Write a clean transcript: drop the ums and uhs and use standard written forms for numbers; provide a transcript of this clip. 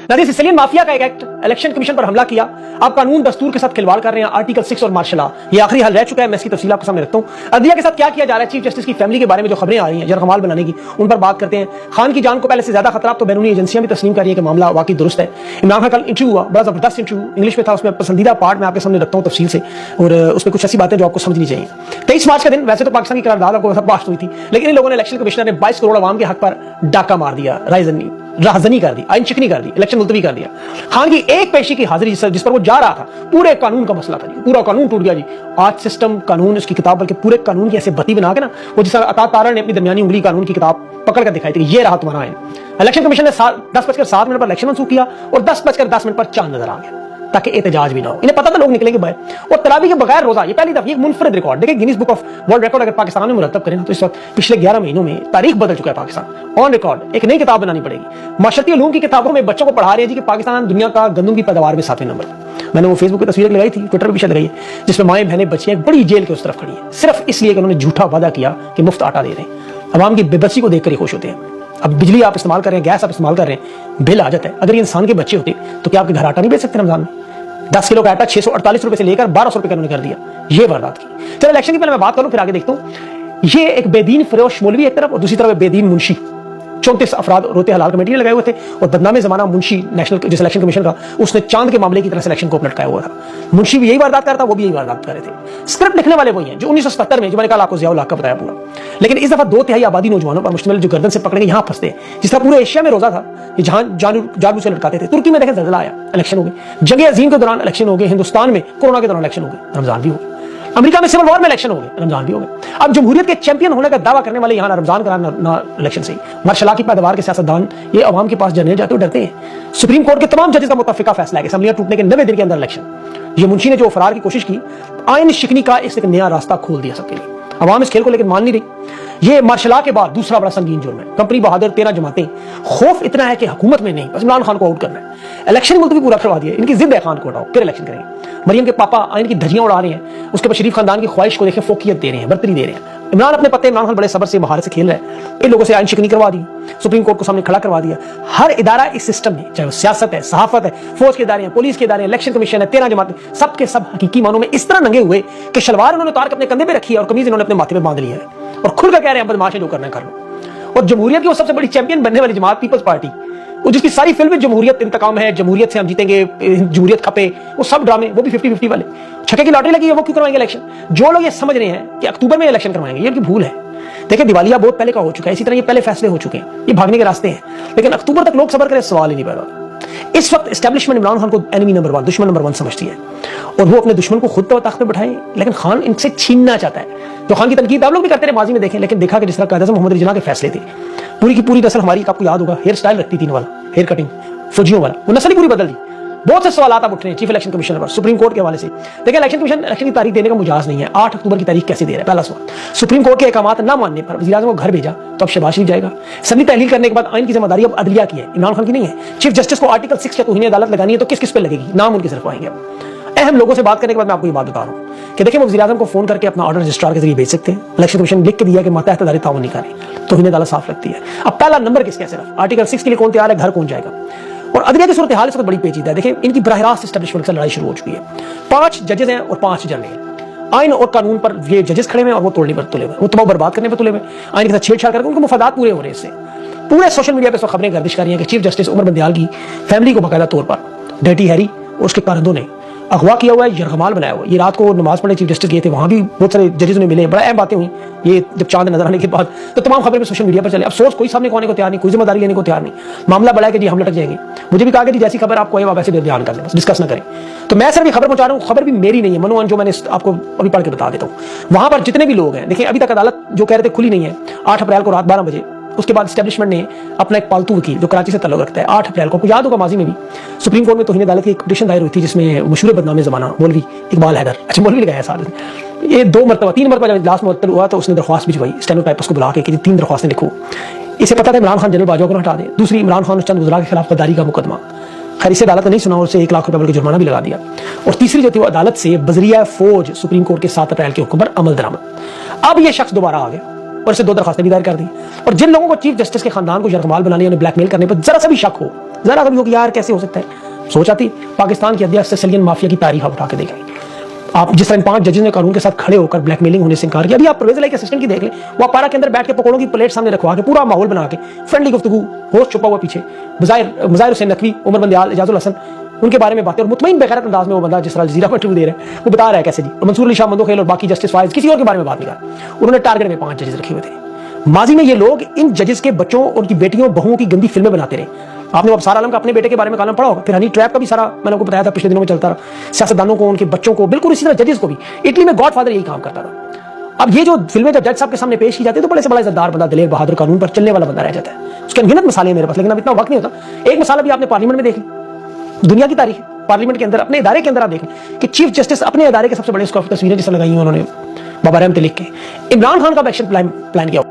नाज़रीन, Sicilian mafia का एक एक्ट इलेक्शन कमीशन पर हमला किया। आप कानून दस्तूर के साथ खिलवाड़ कर रहे हैं। आर्टिकल 6 और मार्शल लॉ, ये आखिरी हाल रह चुका है। मैं इसकी तफसील आपके सामने रखता हूं। अदलिया के साथ क्या किया जा रहा है, चीफ जस्टिस की फैमिली के बारे में जो खबरें आ रही हैं जरगमाल बनाने की, उन पर बात करते हैं। खान की जान को पहले से ज्यादा खतरा, तो बैरूनी एजेंसियां भी तस्लीम कर रही है कि मामला वाकई दुरुस्त है। इमरान खान कल इंटरव्यू हुआ, बड़ा जबरदस्त इंटरव्यू इंग्लिश में था। उसमें पसंदीदा पार्ट मैं आपके सामने रखता हूं तफसील से, और उसमें कुछ ऐसी बातें जो आपको समझनी चाहिए। 23 मार्च का दिन, वैसे तो पाकिस्तान की करारदाद आपको पास हुई थी, लेकिन इन लोगों ने इलेक्शन कमिश्नर ने 22 करोड़ आवाम के हक पर डाका मार दिया, राहजनी कर दी, आइन चिकनी कर दी, इलेक्शन मुलतवी कर दिया। खान की एक पेशी की हाजिरी जिस पर वो जा रहा था, पूरे कानून का मसला था जी, पूरा कानून टूट गया जी। आज सिस्टम कानून उसकी किताब, बल्कि पूरे कानून की ऐसे बत्ती बना के ना, वो जिस अतात तारा ने अपनी दरमियानी उंगली कानून की किताब पकड़ कर दिखाई थी, ये रहा तुम्हारा आइन। इलेक्शन कमीशन ने 10:07 पर इलेक्शन मंसूख किया और 10:10 पर चांद नजर आ गया, ताकि एहतजाज भी ना हो। इन्हें पता था लोग निकलेंगे बाहर। और तरावी के बगैर रोजा, ये पहली दफा, मुनफरद रिकॉर्ड। देखिए Guinness book of world record अगर पाकिस्तान में मुरतब करें तो इस वक्त पिछले 11 महीनों में तारीख बदल चुका है पाकिस्तान। ऑन रिकॉर्ड एक नई किताब बनानी पड़ेगी। माशरती उलूम की किताबों में बच्चों को पढ़ा रहे हैं जी कि पाकिस्तान दुनिया का गंदम की पैदावार में 7वें नंबर। मैंने वो फेसबुक पर तस्वीर लगाई थी, ट्विटर पर भी शायद लगाई है, जिसमें माएं बहनें बच्चियां बड़ी जेल के उस तरफ खड़ी है, सिर्फ इसलिए कि उन्होंने झूठा वादा किया कि मुफ्त आटा दे रहे हैं। अवाम की बेबसी को देखकर ही खुश होते हैं। अब बिजली आप इस्तेमाल कर रहे हैं, गैस आप इस्तेमाल कर रहे हैं, बिल आ जाता है। अगर ये इंसान के बच्चे होते तो क्या आपके घर आटा नहीं बेच सकते रमजान में? 10 किलो का आटा 648 रुपए से लेकर 1200 रुपए का उन्होंने कर दिया। ये वारदात की। चलो इलेक्शन की पहले मैं बात करूं, फिर आगे देखता हूं। ये एक बेदीन फरोश मौलवी एक तरफ और दूसरी तरफ बेदीन मुंशी। 34 अफराद रोते हलाल कमेटी ने लगाए हुए थे और बदनामे जमाना मुंशी नेशनल जिस इलेक्शन कमीशन का, उसने चांद के मामले की तरह से इलेक्शन को लटकाया हुआ था। मुंशी भी यही वारदात कर रहा था, वो भी यही वारदात कर रहे थे। स्क्रिप्ट लिखने वाले वही हैं जो 1977 में, जो मैंने कल आपको ज़ियाउल हक का बताया पूरा। लेकिन इस दफा 2/3 आबादी नौजवानों पर मुश्तमिल जो गर्दन से पकड़े यहां फंसते हैं। जिस तरह पूरे एशिया में रोजा था, ये जहां जानू से लटकाते थे। तुर्की में देखें ज़लज़ला आया, इलेक्शन हो गए। जंग अज़ीम के दौरान इलेक्शन हो गए। हिंदुस्तान में कोरोना के दौरान इलेक्शन हो गए, रमजान भी हो गए। अमेरिका में सिविल वॉर में इलेक्शन हो गए, रमजान भी हो गए। अब जमहूरियत के चैंपियन होने का दावा करने वाले यहाँ ना रमजान करा ना इलेक्शन से ही। मार्शल लॉ की पैदावार के सियासतदान ये अवाम के पास जरने जाते हुए डरते हैं। सुप्रीम कोर्ट के तमाम जजेस का मुत्तफिका फैसला है कि असेंबलियां टूटने के 90 दिन के अंदर इलेक्शन। ये मुंशी ने जो फरार की कोशिश की, आइन शिकनी का एक नया रास्ता खोल दिया सबके लिए। अवाम इस खेल को लेकर मान नहीं रही। ये मार्शल लॉ के बाद दूसरा बड़ा संगीन जुर्म है। कंपनी बहादुर 13 जमातें, खौफ इतना है कि हुकूमत में नहीं, बस इमरान खान को आउट करना है। इलेक्शन मुल्तवी पूरा करवा दिया। इनकी जिद है खान को हटाओ, फिर इलेक्शन करेंगे। मरियम के पापा आइन की धज्जियां उड़ा रहे हैं, उसके बाद शरीफ खानदान की ख्वाहिश को देखें फोकियत दे रहे हैं, बर्तरी दे रहे हैं। इमरान अपने पते, इमरान खान बड़े सबर से महारत से खेल रहे हैं। इन लोगों से आइन शिकनी करवा दी, सुप्रीम कोर्ट को सामने खड़ा करवा दिया। हर इदारा इस सिस्टम में, चाहे वो सियासत है, सहाफत है, फौज के इदारे हैं, पुलिस के इदारे हैं, इलेक्शन कमीशन है, 13 जमातें, सबके सब हकीकी मानों में इस तरह नंगे हुए कि शलवार उन्होंने उतार के अपने कंधे पे रखी है और कमीज इन्होंने अपने माथे पे बांध लिया है और खुल कर कह रहे हैं बदमाश है, जो करना है कर लो। और जमहूरियत की वो सबसे बड़ी चैंपियन बनने वाली जमात पीपल्स पार्टी, वो जिसकी सारी फिल्में जमहूरियत इंतकाम है, जमहूरियत से हम जीतेंगे, जमहूरियत खपे, वो सब ड्रामे, वो भी 50-50 वाले। छक्के की लॉटरी लगी है, वो क्यों करवाएंगे इलेक्शन? जो लोग ये समझ रहे हैं कि अक्टूबर में इलेक्शन करवाएंगे, ये उनकी भूल है। देखिए दिवालिया बहुत पहले का हो चुका है, इसी तरह ये पहले फैसले हो चुके हैं, ये भागने के रास्ते हैं। लेकिन अक्टूबर तक लोग सबर करें, सवाल ही नहीं पैदा। इस वक्त एस्टेब्लिशमेंट इमरान खान को एनिमी नंबर 1, दुश्मन नंबर 1 समझती है और वो अपने दुश्मन को खुद तो तख्त पे बैठाए, लेकिन खान इनसे छीनना चाहता है। जो खान की तनकीद आप लोग भी करते रहे माजी में देखें, लेकिन देखा कि जिस तरह कायदा मोहम्मद रिजना के फैसले थे, पूरी की पूरी नस्ल हमारी, आपको याद होगा, हेयर स्टाइल रखती थी वाला, हेयर कटिंग फौजियों वाला, वो नस्ल ही पूरी बदल दी। बहुत से सवाल आप उठ रहे हैं चीफ इलेक्शन कमिश्नर पर, सुप्रीम कोर्ट के हवाले से। देखिए इलेक्शन कमीशन इलेक्शन की तारीख देने का मुजाज नहीं है। 8 अक्टूबर की तारीख कैसे दे रहा है, पहला सवाल। सुप्रीम कोर्ट के अहकामात ना मानने पर वज़ीर आज़म को घर भेजा तो अब शहबाज शरीफ जाएगा। असेंबली तहलील करने के बाद आइन की जिम्मेदारी अब अदलिया की है, इमरान खान की नहीं है। चीफ जस्टिस को आर्टिकल 6 की तौहीन अदालत लगानी है तो किस किस पे लगेगी, नाम उनके सिर्फ आएंगे। अहम लोगों से बात करने के बाद मैं आपको ये बात बता रहा हूँ कि देखिए वो वज़ीर आज़म को फोन करके अपना ऑर्डर रजिस्ट्रार के जरिए भेज सकते हैं। इलेक्शन कमीशन लिख के दिया कि मातहत अदालत ताउन नहीं करें, तौहीन अदालत साफ लगती है। अब पहला नंबर किसका है, सिर्फ आर्टिकल 6 के लिए कौन तैयार है, घर कौन जाएगा। और अदलिया की सूरत हाल इस वक्त बड़ी पेचीदा है। देखिए इनकी बराह रास्त एस्टेब्लिशमेंट से लड़ाई शुरू हो चुकी है। 5 जजेस हैं और 5 जर्नल। आइन और कानून पर ये जजेस खड़े हुए और वो तोड़ने पर तुले हुए, वो तबाह बर्बाद करने पर तुले हुए, आइन के साथ छेड़छाड़ करके उनके मुफादात पूरे हो रहे हैं। इससे पूरे सोशल मीडिया पर खबरें गर्दिश कर रही हैं कि चीफ जस्टिस उमर बंदयाल की फैमिली को बाकायदा तौर पर डर्टी हैरी और उसके कारंदों ने अगवा किया हुआ है, यरगमाल बनाया हुआ है। ये रात को नमाज पढ़ने चीफ जस्टिस गए थे, वहां भी बहुत सारे जजेस उन्हें मिले, बड़ा अहम बातें हुई। ये जब चांद नजर आने के बाद तो तमाम खबरें सोशल मीडिया पर चले। अफसोस कोई सामने आने को तैयार नहीं, कोई जिम्मेदारी लेने को तैयार नहीं। मामला बढ़ा कि जी हम लटक जाएंगे। मुझे भी कहा कि जी जैसी खबर आपको है वैसे बयान कर लें, बस डिस्कस ना करें। तो मैं सिर्फ खबर पहुंचा रहा हूँ, खबर भी मेरी नहीं है, मनोअन जो मैंने आपको अभी पढ़ के बता देता हूँ। वहां पर जितने भी लोग हैं, देखिए अभी तक अदालत जो कह रहे थे खुली नहीं है। 8 अप्रैल को रात 12 बजे उसके बाद एस्टेब्लिशमेंट ने अपना एक पालतू वकील जो कराची से ताल्लुक रखता है, 8 अप्रैल को याद होगा माजी में भी सुप्रीम कोर्ट में तौहीन अदालत की एक पिटीशन दायर हुई थी जिसमें मशहूर बदनामी ज़माना मौलवी इकबाल हैदर, अच्छा मौलवी लगाया साल, ये 3 मरतबा जब इजलास मुअत्तल हुआ तो उसने दरख्वास्त भिजवाई स्टेनोटाइपर्स को बुला के कि 3 दरख्वास्तें लिखो। इसे पता था इमरान खान जनरल बाजवा को हटा दे। दूसरी, इमरान खान और चंद वज़रा के खिलाफ गद्दारी का मुकदमा, खैर इसे अदालत ने नहीं सुना और उसे 1 लाख रुपए बल्कि जुर्माना भी लगा दिया। और तीसरी जो थी वो अदालत से बजरिया फौज सुप्रीम कोर्ट के 7 अप्रैल के हुक्म पर अमल दरामद। अब ये शख्स दोबारा आ गया और इसे 2 दरखास्तें भी दायर कर दी। और जिन लोगों को चीफ जस्टिस के खानदान को यरगमाल बनाने या ब्लैकमेल करने पर जरा सा भी शक हो, जरा कभी हो कि यार कैसे हो सकता है, सोचा थी पाकिस्तान की अध्यक्ष सिसिलियन माफिया की तारीख उठा के देखें आप। जिस तरह इन 5 जजेस ने कानून के साथ खड़े होकर ब्लैकमेलिंग होने से इनकार किया। अभी आप परवेज इलाही के असिस्टेंट की देख लें, वो पारा के अंदर बैठ के पकौड़ों की प्लेट सामने रखवा के पूरा माहौल बना के फ्रेंडली गुफ्तगू, होश छुपा हुआ पीछे, मुजाहिर हुसैन नकवी, उमर बंदियाल, एजाजुल हसन, उनके बारे में बातें, और मुतमईन बेगैरत अंदाज में वो बंदा जिस तरह जजीरा पर इंटरव्यू दे रहा है वो बता रहा है कैसे जी, और मंसूर अली शाह मंदोखेल और बाकी जस्टिस फाइज किसी और के बारे में बात नहीं कर रहा। उन्होंने टारगेट में 5 जजेस रखे हुए थे। माजी में ये लोग इन जजेस के बच्चों, उनकी बेटियों, बहुओं की गंदी फिल्में बनाते रहे। आपने अबसार आलम का अपने बेटे के बारे में कालम पढ़ा होगा, फिर हनी ट्रैप का भी सारा मैंने आपको बताया था पिछले दिनों में चलता रहा। सियासतदानों को, उनके बच्चों को, बिल्कुल इसी तरह जजेस को भी। इटली में गॉडफादर यही काम करता था। अब ये जो फिल्में जब जज साहब के सामने पेश की जाती है तो बड़े से बड़ा इज्जतदार बंदा, दिलेर बहादुर, कानून पर चलने वाला बंदा रह जाता है। उसके अनगिनत मिसालें मेरे पास, लेकिन अब इतना वक्त नहीं होता। एक मिसाल अभी आपने पार्लियामेंट में देख ली, दुनिया की तारीख है, पार्लियामेंट के अंदर अपने इदारे के अंदर आप देखें कि चीफ जस्टिस अपने इदारे के सबसे बड़े तस्वीरें जिससे लगाई हैं उन्होंने बाबा रहमत लिख के। इमरान खान का एक्शन प्लान किया।